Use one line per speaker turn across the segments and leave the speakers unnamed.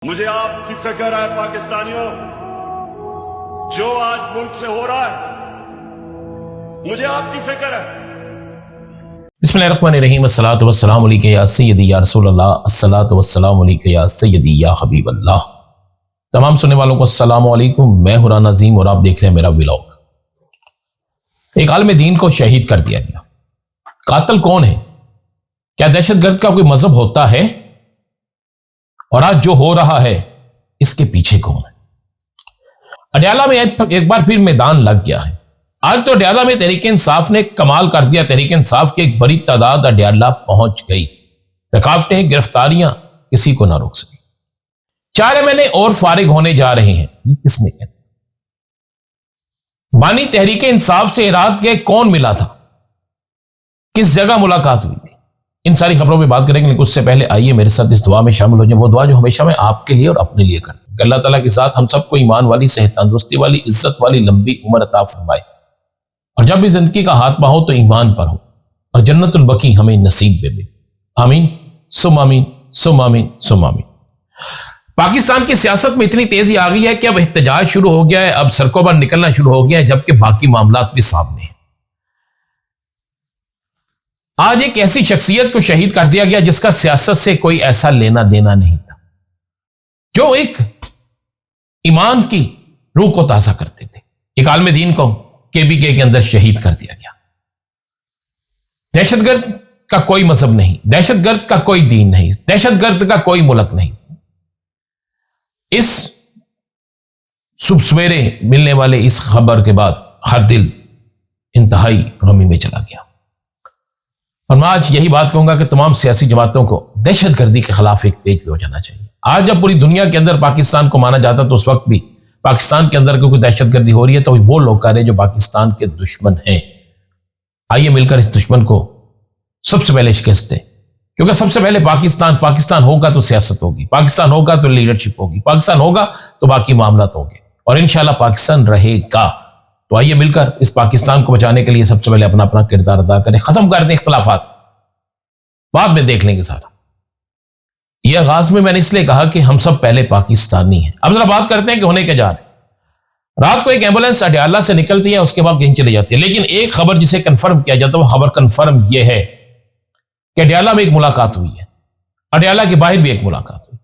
मुझे आपकी फिक्र है पाकिस्तानियों, जो आज मुल्क से हो रहा है, मुझे आपकी फिक्र है।
बिस्मिल्लाहिर्रहमानिर्रहीम, अस्सलातु वस्सलामु अलैका या सय्यदी या रसूल अल्लाह, अस्सलातु वस्सलामु अलैका या सय्यदी या हबीब अल्लाह। तमाम सुनने वालों को अस्सलामु अलैकुम, मैं हूं राना अज़ीम और आप देख रहे हैं मेरा व्लॉग। एक आलिम दीन को शहीद कर दिया गया। कातिल कौन है? क्या दहशतगर्द का कोई मजहब होता है? और आज जो हो रहा है इसके पीछे कौन है? अडयाला में एक बार फिर मैदान लग गया है। आज तो अडयाला में तहरीक इंसाफ ने कमाल कर दिया। तहरीक इंसाफ की एक बड़ी तादाद अडयाला पहुंच गई। रुकावटें, गिरफ्तारियां किसी को ना रोक सकी। 4 महीने और फारिग होने जा रहे हैं। ये किसने कहते? बानी तहरीक इंसाफ से रात के कौन मिला था? किस जगह मुलाकात हुई थी? इन सारी खबरों पे बात करेंगे, लेकिन उससे पहले आइए मेरे साथ इस दुआ में शामिल हो जाए, वो दुआ जो हमेशा मैं आपके लिए और अपने लिए करता हूं। अल्लाह ताला के साथ हम सबको ईमान वाली, सेहत, तंदुरुस्ती वाली, इज्जत वाली लंबी उम्र अता फरमाए, और जब भी जिंदगी का हाथ हो तो ईमान पर हो, और जन्नतुल बकी हमें नसीब में मिले। आमीन सुम आमीन सुम आमीन सुम आमीन। पाकिस्तान की सियासत में इतनी तेजी आ गई है कि अब एहतजाज शुरू हो गया है, अब सड़कों पर निकलना शुरू हो गया है, जबकि बाकी मामलात भी सामने हैं। आज एक ऐसी शख्सियत को शहीद कर दिया गया जिसका सियासत से कोई ऐसा लेना देना नहीं था, जो एक ईमान की रूह को ताजा करते थे। एक आलिम दीन को केबीके के अंदर शहीद कर दिया गया। दहशतगर्द का कोई मजहब नहीं, दहशतगर्द का कोई दीन नहीं, दहशतगर्द का कोई मुल्क नहीं। इस सुबह सवेरे मिलने वाले इस खबर के बाद हर दिल इंतहाई गमी में चला गया। और मैं आज यही बात कहूंगा कि तमाम सियासी जमातों को दहशतगर्दी के खिलाफ एक पेज पे हो जाना चाहिए। आज जब पूरी दुनिया के अंदर पाकिस्तान को माना जाता तो उस वक्त भी पाकिस्तान के अंदर कोई दहशतगर्दी हो रही है तो वो लोग कर रहे हैं जो पाकिस्तान के दुश्मन हैं। आइए मिलकर इस दुश्मन को सबसे पहले शिकस्त दें, क्योंकि सबसे पहले पाकिस्तान होगा तो सियासत होगी, पाकिस्तान होगा तो लीडरशिप होगी, पाकिस्तान होगा तो बाकी मामलात होंगे, और इंशाल्लाह पाकिस्तान रहेगा। तो आइए मिलकर इस पाकिस्तान को बचाने के लिए सबसे पहले अपना अपना किरदार अदा करें, खत्म कर दें इख्तलाफात, बाद में देख लेंगे सारा। यह आगाज में मैंने इसलिए कहा कि हम सब पहले पाकिस्तानी हैं। अब जरा बात करते हैं कि होने क्या जा रहे हैं। रात को एक एम्बुलेंस अडयाला से निकलती है, उसके बाद कहीं चली जाती है, लेकिन एक खबर जिसे कंफर्म किया जाता है, वो खबर कंफर्म यह है कि अडयाला में एक मुलाकात हुई है, अडयाला के बाहर भी एक मुलाकात हुई,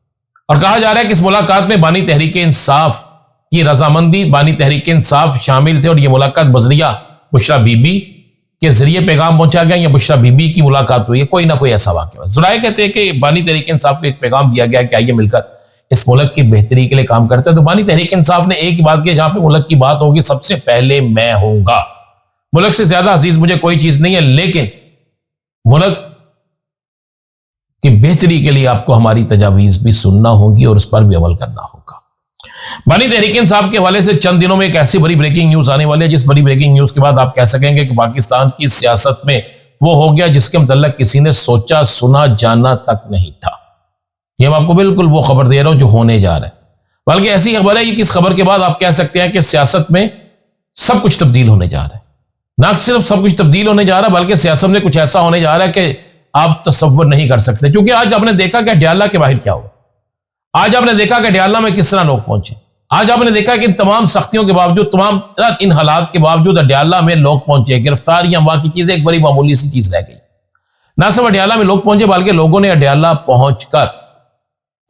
और कहा जा रहा है कि इस मुलाकात में बानी तहरीक इंसाफ की रजामंदी, बानी तहरीक इंसाफ शामिल थे, और यह मुलाकात बजरिया बुशरा बीबी के जरिए पैगाम पहुंचा गया, या बुशरा बीबी की मुलाकात हुई है, कोई ना कोई ऐसा वाक़या। जुराए कहते हैं कि बानी तहरीक इंसाफ को एक पैगाम दिया गया कि आइए मिलकर इस मुल्क की बेहतरी के लिए काम करते हैं। तो बानी तहरीक इंसाफ ने एक ही बात की, जहां पे मुल्क की बात होगी सबसे पहले मैं होऊंगा। मुल्क से ज्यादा अजीज मुझे कोई चीज नहीं है, लेकिन मुल्क की बेहतरी के लिए आपको हमारी तजावीज भी सुनना होगी और उस पर भी अमल करना होगा। बानी तहरीक इंसाफ के हवाले से चंद दिनों में एक ऐसी बड़ी ब्रेकिंग न्यूज आने वाली है, जिस बड़ी ब्रेकिंग न्यूज के बाद आप कह सकेंगे कि पाकिस्तान की सियासत में वो हो गया जिसके मतलब किसी ने सोचा सुना जाना तक नहीं था। ये मैं आपको बिल्कुल वो खबर दे रहा हूं जो होने जा रहा है, बल्कि ऐसी खबर है कि इस खबर के बाद आप कह सकते हैं कि सियासत में सब कुछ तब्दील होने जा रहा है। ना सिर्फ सब कुछ तब्दील होने जा रहा है, बल्कि सियासत में कुछ ऐसा होने जा रहा है कि आप तसव्वुर नहीं कर सकते। क्योंकि आज आपने देखा कि अडयाला के बाहर क्या हुआ, आज आपने देखा कि अडयाला में किस तरह लोग पहुंचे, आज आपने देखा कि इन तमाम सख्तियों के बावजूद, तमाम इन हालात के बावजूद अडयाला में लोग पहुंचे, गिरफ्तारियां, बाकी चीजें एक बड़ी मामूली सी चीज रह गई। ना सिर्फ अडयाला में लोग पहुंचे, बल्कि लोगों ने अडयाला पहुंचकर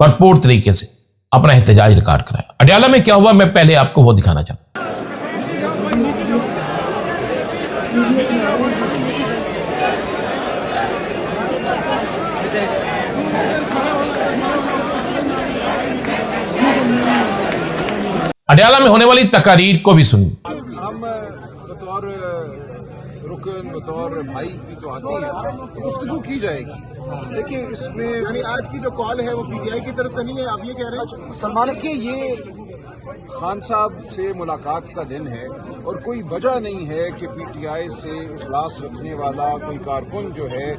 भरपूर तरीके से अपना एहतजाज रिकॉर्ड कराया। अडयाला में क्या हुआ, मैं पहले आपको वो दिखाना चाहता हूं। अडयाला में होने वाली तकारीर को भी सुनिए।
हम बतौर रुकन, बतौर भाई भी तो आते हैं, तो गुफ्तगू की जाएगी। देखिए इसमें
यानी आज की जो कॉल है वो पीटीआई की तरफ से नहीं है, आप ये कह रहे हैं?
सलमान, देखिए ये खान साहब से मुलाकात का दिन है, और कोई वजह नहीं है कि पीटीआई से इखलास रखने वाला कोई कारकुन जो है,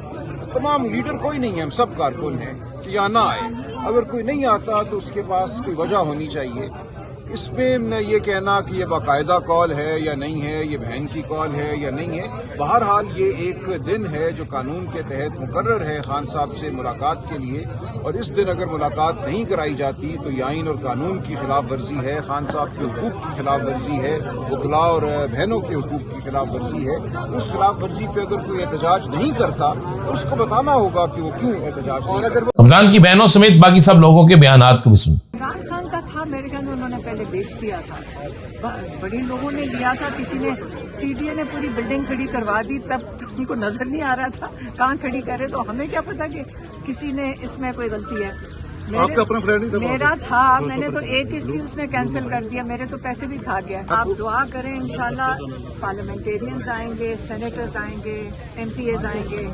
तमाम लीडर कोई नहीं है, हम सब कारकुन हैं, कि यहाँ ना आए। अगर कोई नहीं आता तो उसके पास कोई वजह होनी चाहिए। اس میں میں یہ کہنا کہ یہ باقاعدہ کال ہے یا نہیں ہے، یہ بہن کی کال ہے یا نہیں ہے، بہرحال یہ ایک دن ہے جو قانون کے تحت مقرر ہے خان صاحب سے ملاقات کے لیے، اور اس دن اگر ملاقات نہیں کرائی جاتی تو یہ آئین اور قانون کی خلاف ورزی ہے، خان صاحب کے حقوق کی خلاف ورزی ہے، وکلاء اور بہنوں کے حقوق کی خلاف ورزی ہے۔ اس خلاف ورزی پہ اگر کوئی احتجاج نہیں کرتا تو اس کو بتانا ہوگا کہ وہ کیوں احتجاج نہیں کرتا۔
رمضان کی بہنوں سمیت باقی سب لوگوں کے بیانات کو بھی سن۔
عمران خان کا تھا، میرے خیال میں انہوں نے پہلے بیچ دیا تھا، بڑی لوگوں نے لیا تھا، کسی نے سی ڈی اے نے پوری بلڈنگ کھڑی کروا دی، تب تو ان کو نظر نہیں آ رہا تھا کہاں کھڑی کرے، تو ہمیں کیا پتا کہ کسی نے اس میں کوئی غلطی ہے۔ میرا تھا، میں نے تو ایک قسط تھی اس نے کینسل کر دیا، میرے تو پیسے بھی کھا گیا۔ آپ دعا کریں، انشاءاللہ پارلیمنٹیرینز آئیں گے، سینیٹرز آئیں گے، ایم پی ایز آئیں گے۔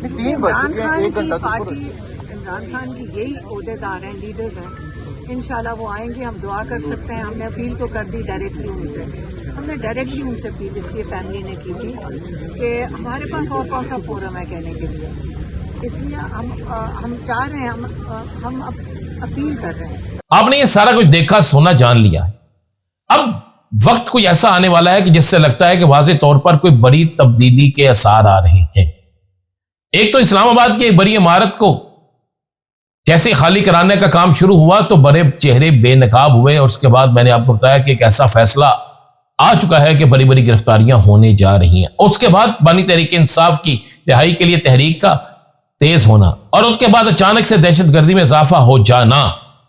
عمران خان کی پارٹی، عمران خان کی یہی عہدیدار ہیں، لیڈرز ہیں، انشاءاللہ وہ آئیں گے، ہم دعا کر سکتے ہیں۔ ہم نے اپیل تو کر دی ڈائریکٹلی ان سے، ہم نے ڈائریکٹلی ان سے اپیل اس کی فیملی نے کی تھی کہ ہمارے پاس اور کون سا فورم ہے کہنے کے لیے، اس لیے ہم چاہ رہے ہیں، ہم اپیل کر رہے ہیں۔
آپ نے یہ سارا کچھ دیکھا، سنا، جان لیا، اب وقت کوئی ایسا آنے والا ہے کہ جس سے لگتا ہے کہ واضح طور پر کوئی بڑی تبدیلی کے آثار آ رہے ہیں۔ ایک تو اسلام آباد کی ایک بڑی عمارت کو جیسے خالی کرانے کا کام شروع ہوا تو بڑے چہرے بے نقاب ہوئے، اور اس کے بعد میں نے آپ کو بتایا کہ ایک ایسا فیصلہ آ چکا ہے کہ بڑی بڑی گرفتاریاں ہونے جا رہی ہیں۔ اس کے بعد بانی تحریک انصاف کی رہائی کے لیے تحریک کا تیز ہونا، اور اس کے بعد اچانک سے دہشت گردی میں اضافہ ہو جانا،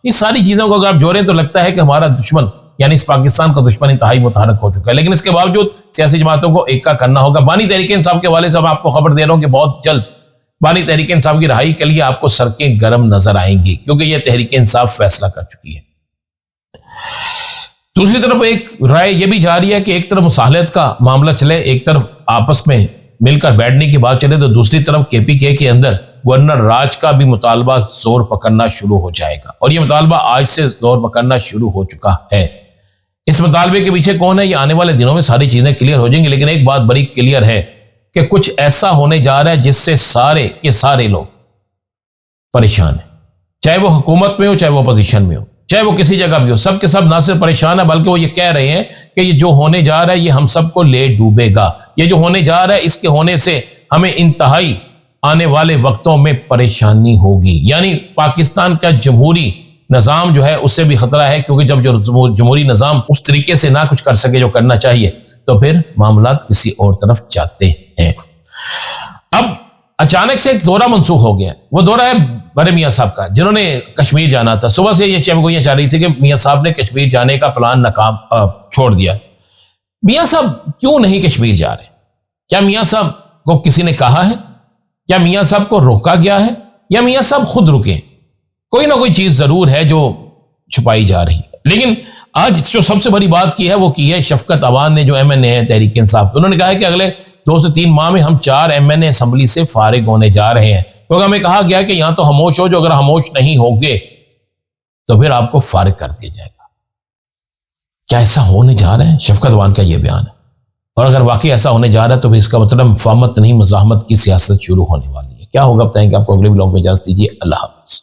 یہ ساری چیزوں کو اگر آپ جوڑیں تو لگتا ہے کہ ہمارا دشمن یعنی اس پاکستان کا دشمن انتہائی متحرک ہو چکا ہے۔ لیکن اس کے باوجود سیاسی جماعتوں کو ایک کا کرنا ہوگا۔ بانی تحریک انصاف کے حوالے سے میں آپ کو خبر دے رہا ہوں کہ بہت جلد بانی تحریک انصاف کی رہائی کے لیے آپ کو سڑکیں گرم نظر آئیں گی، کیونکہ یہ تحریک انصاف فیصلہ کر چکی ہے۔ دوسری طرف ایک رائے یہ بھی جاری ہے کہ ایک طرف مصالحت کا معاملہ چلے، ایک طرف آپس میں مل کر بیٹھنے کی بات چلے، تو دوسری طرف کے پی کے اندر گورنر راج کا بھی مطالبہ زور پکڑنا شروع ہو جائے گا، اور یہ مطالبہ آج سے زور پکڑنا شروع ہو چکا ہے۔ اس مطالبے کے پیچھے کون ہے، یہ آنے والے دنوں میں ساری چیزیں کلیئر ہو جائیں گی، لیکن ایک بات بڑی کلیئر ہے کہ کچھ ایسا ہونے جا رہا ہے جس سے سارے کے سارے لوگ پریشان ہیں، چاہے وہ حکومت میں ہو، چاہے وہ اپوزیشن میں ہو، چاہے وہ کسی جگہ بھی ہو، سب کے سب نہ صرف پریشان ہیں بلکہ وہ یہ کہہ رہے ہیں کہ یہ جو ہونے جا رہا ہے یہ ہم سب کو لے ڈوبے گا، یہ جو ہونے جا رہا ہے اس کے ہونے سے ہمیں انتہائی آنے والے وقتوں میں پریشانی ہوگی، یعنی پاکستان کا جمہوری نظام جو ہے اس سے بھی خطرہ ہے، کیونکہ جب جو جمہوری نظام اس طریقے سے نہ کچھ کر سکے جو کرنا چاہیے تو پھر معاملات کسی اور طرف جاتے ہیں۔ اب اچانک سے ایک دورہ منسوخ ہو گیا، وہ دورہ ہے بڑے میاں صاحب کا، جنہوں نے کشمیر جانا تھا۔ صبح سے یہ چمگوئیاں چل رہی تھی کہ میاں صاحب نے کشمیر جانے کا پلان ناکام چھوڑ دیا۔ میاں صاحب کیوں نہیں کشمیر جا رہے؟ کیا میاں صاحب کو کسی نے کہا ہے؟ کیا میاں صاحب کو روکا گیا ہے؟ یا میاں صاحب خود رکے؟ کوئی نہ کوئی چیز ضرور ہے جو چھپائی جا رہی ہے۔ لیکن آج جو سب سے بڑی بات کی ہے وہ کی ہے شفقت عوان نے، جو ایم این اے ہے تحریک انصاف، انہوں نے کہا ہے کہ اگلے 2 سے 3 ماہ میں ہم 4 ایم این اے اسمبلی سے فارغ ہونے جا رہے ہیں، کیونکہ ہمیں کہا گیا کہ یہاں تو خاموش ہو، جو اگر خاموش نہیں ہوگے تو پھر آپ کو فارغ کر دیا جائے گا۔ کیا ایسا ہونے جا رہا ہے؟ شفقت عوان کا یہ بیان ہے، اور اگر واقعی ایسا ہونے جا رہا ہے تو پھر اس کا مطلب مفاہمت نہیں، مزاحمت کی سیاست شروع ہونے والی ہے۔ کیا ہوگا بتائیں گے آپ کو اگلے بلاگ میں، اجازت دیجیے، اللہ حافظ۔